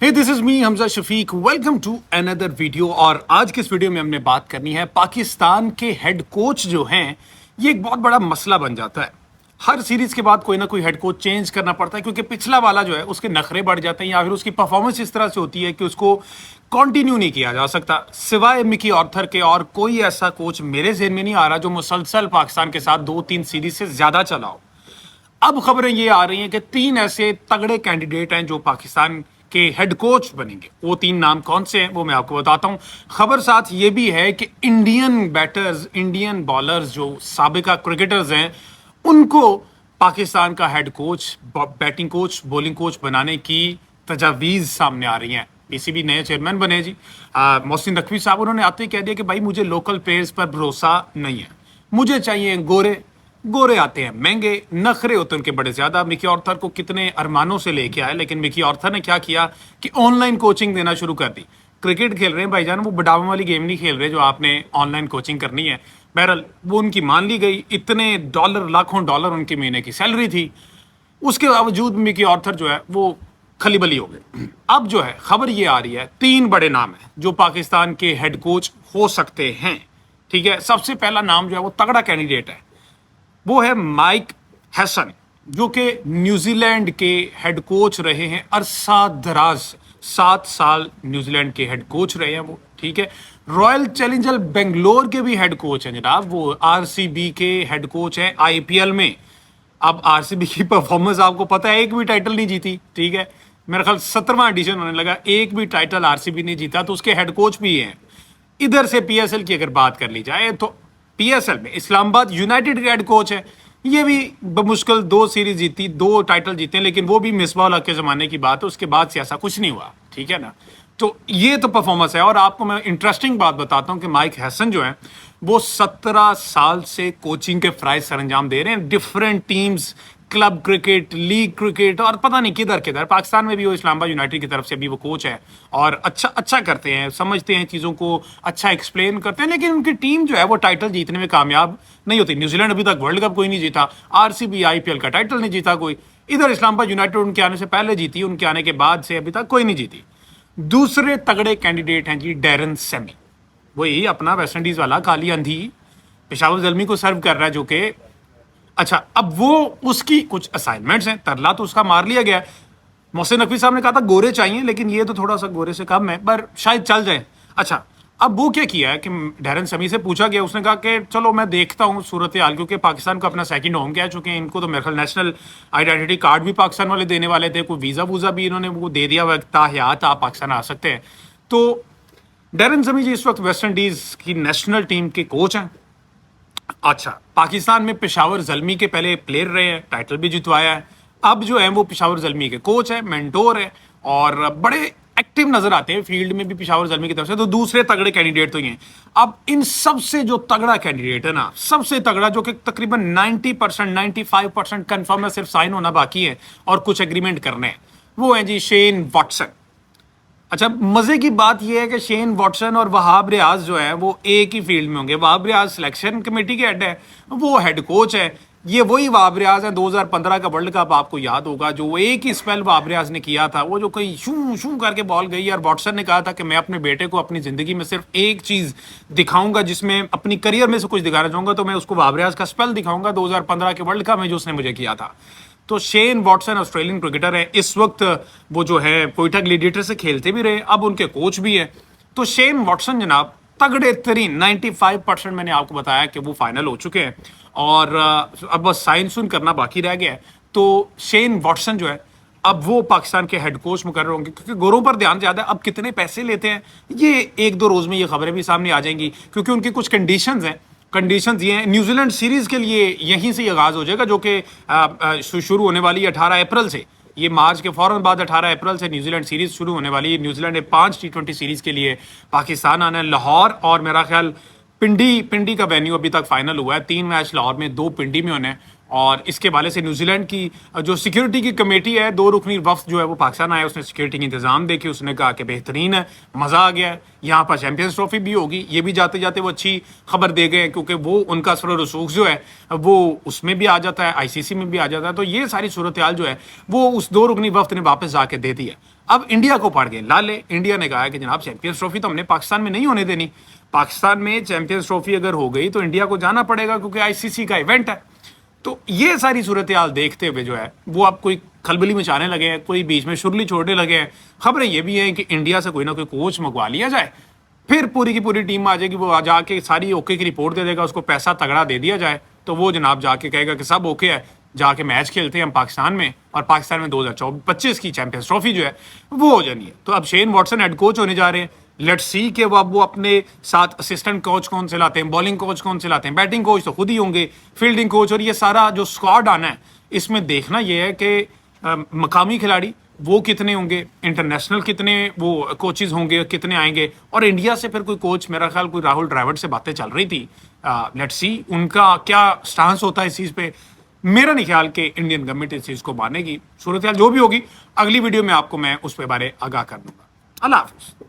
Hey this is me Hamza Shafiq. Welcome to another video. और आज के इस वीडियो में हमने बात करनी है पाकिस्तान के हेड कोच जो हैं, ये एक बहुत बड़ा मसला बन जाता है। हर सीरीज के बाद कोई ना कोई हेड कोच चेंज करना पड़ता है, क्योंकि पिछला वाला जो है उसके नखरे बढ़ जाते हैं या फिर उसकी परफॉर्मेंस इस तरह से होती है कि उसको कंटिन्यू नहीं किया जा सकता। सिवाय मिकी ऑर्थर के और कोई ऐसा कोच मेरे ज़हन में नहीं आ रहा जो मुसलसल पाकिस्तान के साथ 2-3 सीरीज से ज्यादा चला हो। अब खबरें ये आ रही हैं कि 3 ऐसे तगड़े कैंडिडेट हैं जो पाकिस्तान के हेड कोच बनेंगे। वो 3 नाम कौन से हैं वो मैं आपको बताता हूं। खबर साथ ये भी है कि इंडियन बैटर्स, इंडियन बॉलर्स जो साबिका क्रिकेटर्स हैं, उनको पाकिस्तान का head coach, batting coach, bowling coach बनाने की तजावीज़ सामने आ रही हैं। पीसीबी नए चेयरमैन बने जी मोहसिन नकवी साहब। उन्होंने आते ही कह दिया कि भाई मुझे लोकल प्लेयर्स पर भरोसा नहीं है, मुझे चाहिए गोरे। गोरे आते हैं महंगे, नखरे होते हैं उनके बड़े ज्यादा। मिकी ऑर्थर को कितने अरमानों से लेके आए, लेकिन मिकी ऑर्थर ने क्या किया कि ऑनलाइन कोचिंग देना शुरू कर दी। क्रिकेट खेल रहे हैं भाईजान, वो बडावे वाली गेम नहीं खेल रहे जो आपने ऑनलाइन कोचिंग करनी है। बहरहाल वो उनकी मान ली गई। इतने डॉलर, लाखों डॉलर उनके महीने की सैलरी थी, उसके बावजूद मिकी ऑर्थर जो है वो खलीबली हो गए। अब जो है खबर ये आ रही है, 3 बड़े नाम है जो पाकिस्तान के हेड कोच हो सकते हैं। ठीक है, सबसे पहला नाम जो है वो तगड़ा कैंडिडेट है, वो है माइक हैसन, जो कि न्यूजीलैंड के हेड कोच रहे हैं अरसा दराज। 7 साल न्यूजीलैंड के हेड कोच रहे हैं वो। ठीक है, रॉयल चैलेंजर बेंगलोर के भी हेड कोच हैं जनाब। वो आरसीबी के हेड कोच हैं आईपीएल में। अब आरसीबी की परफॉर्मेंस आपको पता है, एक भी टाइटल नहीं जीती। ठीक है, मेरा ख्याल 17वां एडिशन होने लगा, एक भी टाइटल आरसीबी नहीं जीता, तो उसके हेड कोच भी हैं। इधर से पीएसएल की अगर बात कर ली जाए तो पीएसएल में इस्लामाबाद यूनाइटेड के हेड कोच है। ये भी बमुश्किल 2 सीरीज जीती, 2 टाइटल जीते हैं, लेकिन वो भी मिसबाह हक के जमाने की बात है। उसके बाद से ऐसा कुछ नहीं हुआ। ठीक है ना, तो ये तो परफॉर्मेंस है। और आपको मैं इंटरेस्टिंग बात बताता हूं कि माइक हैसन जो है वो 17 साल से कोचिंग के फ्राइज सरंजाम दे रहे हैं different teams, club cricket, league cricket, और पता नहीं किधर किधर। पाकिस्तान में भी वो इस्लामाबाद यूनाइटेड की तरफ से भी वो कोच है और अच्छा करते हैं, समझते हैं चीज़ों को, अच्छा एक्सप्लेन करते हैं। लेकिन उनकी टीम जो है वो टाइटल जीतने में कामयाब नहीं होती। न्यूजीलैंड अभी तक वर्ल्ड कप कोई नहीं जीता, आरसीबी आईपीएल का टाइटल नहीं जीता कोई। इधर इस्लामाबाद यूनाइटेड उनके आने से पहले जीती, उनके आने के बाद से अभी तक कोई नहीं जीती। दूसरे तगड़े कैंडिडेट हैं जी डैरन सेमी, वही अपना वेस्ट इंडीज वाला काली अंधी पेशावर जल्मी को सर्व कर रहा है, जो कि अच्छा, अब वो उसकी कुछ असाइनमेंट्स हैं, तरला तो उसका मार लिया गया। मोहसिन नकवी साहब ने कहा था गोरे चाहिए, लेकिन ये तो थोड़ा सा गोरे से कम है, पर शायद चल जाए। अच्छा, अब वो क्या किया है कि डैरन समी से पूछा गया, उसने कहा कि चलो मैं देखता हूँ सूरत हाल, क्योंकि पाकिस्तान को अपना सेकंड होम कह चुके हैं। इनको तो मेरे ख्याल नेशनल आइडेंटिटी कार्ड भी पाकिस्तान वाले देने वाले थे, कोई वीज़ा वूज़ा भी इन्होंने वो दे दिया, ताहयात आप पाकिस्तान आ सकते हैं। तो डैरन समी जी इस वक्त वेस्ट इंडीज़ की नेशनल टीम के कोच हैं। अच्छा, पाकिस्तान में पेशावर जल्मी के पहले प्लेयर रहे हैं, टाइटल भी जितवाया है। अब जो है वो पेशावर जल्मी के कोच है, मेंटोर है, और बड़े एक्टिव नजर आते हैं फील्ड में भी पेशावर जल्मी की तरफ से। तो दूसरे तगड़े कैंडिडेट तो ये हैं। अब इन सबसे जो तगड़ा कैंडिडेट है ना, सबसे तगड़ा, जो कि तकरीबन 90%, 95% कंफर्म है, सिर्फ साइन होना बाकी है और कुछ एग्रीमेंट करने हैं, वो है जी शेन वॉटसन। अच्छा, मजे की बात यह है कि शेन वॉटसन और वहाब रियाज जो है वो एक ही फील्ड में होंगे। वहाब रियाज सिलेक्शन कमेटी के हेड है, वो हेड कोच है। ये वही वहाब रियाज है 2015 का वर्ल्ड कप आपको याद होगा, जो एक ही स्पेल वहाब रियाज ने किया था, वो जो कहीं शू शू करके बॉल गई। और वॉटसन ने कहा था कि मैं अपने बेटे को अपनी जिंदगी में सिर्फ एक चीज दिखाऊंगा, जिसमें अपनी करियर में से कुछ दिखाना चाहूंगा, तो मैं उसको वहाब रियाज का स्पेल दिखाऊंगा 2015 के वर्ल्ड कप में जो उसने मुझे किया था। तो शेन वॉटसन ऑस्ट्रेलियन क्रिकेटर है इस वक्त, वो जो है कोयटा ग्लेडिएटर से खेलते भी रहे, अब उनके कोच भी है। तो शेन वॉटसन जनाब तगड़े तरीन 95% मैंने आपको बताया कि वो फाइनल हो चुके हैं, और अब बस साइन सुन करना बाकी रह गया है। तो शेन वॉटसन जो है अब वो पाकिस्तान के हेड कोच मुकर्रर होंगे, क्योंकि गोरों पर ध्यान ज्यादा है। अब कितने पैसे लेते हैं ये 1-2 रोज में ये खबरें भी सामने आ जाएंगी, क्योंकि उनकी कुछ कंडीशंस हैं। कंडीशंस ये हैं, न्यूजीलैंड सीरीज के लिए यहीं से आगाज हो जाएगा, जो कि शुरू होने वाली है 18 अप्रैल से। ये मार्च के फौरन बाद 18 अप्रैल से न्यूजीलैंड सीरीज शुरू होने वाली है। न्यूजीलैंड ने 5 T20 सीरीज के लिए पाकिस्तान आना है, लाहौर और मेरा ख्याल पिंडी का वेन्यू अभी तक फाइनल हुआ है। 3 मैच लाहौर में, 2 पिंडी में होने हैं। और इसके वाले से न्यूजीलैंड की जो सिक्योरिटी की कमेटी है, 2 रुकनी वफ्द जो है वो पाकिस्तान आया, उसने सिक्योरिटी के इंतजाम देखे, उसने कहा कि बेहतरीन है, मज़ा आ गया है, यहाँ पर चैंपियंस ट्रॉफी भी होगी। ये भी जाते जाते वो अच्छी खबर दे गए, क्योंकि वो उनका असर रसूख जो है वो उसमें भी आ जाता है, ICC में भी आ जाता है। तो ये सारी सूरत हाल जो है वो उस 2 रुकनी वफ्द ने वापस जाके दे दी है। अब इंडिया को पड़ गए लाले। इंडिया ने कहा है कि जनाब चैंपियंस ट्रॉफी तो हमने पाकिस्तान में नहीं होने देनी। पाकिस्तान में चैंपियंस ट्रॉफी अगर हो गई तो इंडिया को जाना पड़ेगा, क्योंकि ICC का इवेंट है। तो ये सारी सूरत हाल देखते हुए जो है वो अब कोई खलबली मचाने लगे हैं, कोई बीच में शुरली छोड़ने लगे हैं। खबरें ये भी हैं कि इंडिया से कोई ना कोई कोच मंगवा लिया जाए, फिर पूरी की पूरी टीम आ जाएगी, वो आ जाके सारी ओके की रिपोर्ट दे देगा, उसको पैसा तगड़ा दे दिया जाए, तो वो जनाब जाके कहेगा कि सब ओके है, जाके मैच खेलते हैं हम पाकिस्तान में, और पाकिस्तान में 2025 की चैंपियंस ट्रॉफी जो है वो हो जानी है। तो अब शेन वॉटसन हेड कोच होने जा रहे हैं। लेट्स सी कि वो अपने साथ असिस्टेंट कोच कौन से लाते हैं, बॉलिंग कोच कौन से लाते हैं, बैटिंग कोच तो खुद ही होंगे, फील्डिंग कोच, और ये सारा जो स्क्वाड आना है इसमें देखना ये है कि मकामी खिलाड़ी वो कितने होंगे, इंटरनेशनल कितने वो कोचेज होंगे, कितने आएंगे, और इंडिया से फिर कोई कोच, मेरा ख्याल कोई राहुल द्रविड़ से बातें चल रही थी। लेट्स सी उनका क्या स्टांस होता है इस चीज़ पे। मेरा नहीं ख्याल कि इंडियन गवर्नमेंट इस चीज़ को मानेगी। सूरत हाल जो भी होगी अगली वीडियो में आपको मैं उस पे बारे आगाह कर दूंगा। अल्लाह हाफिज़।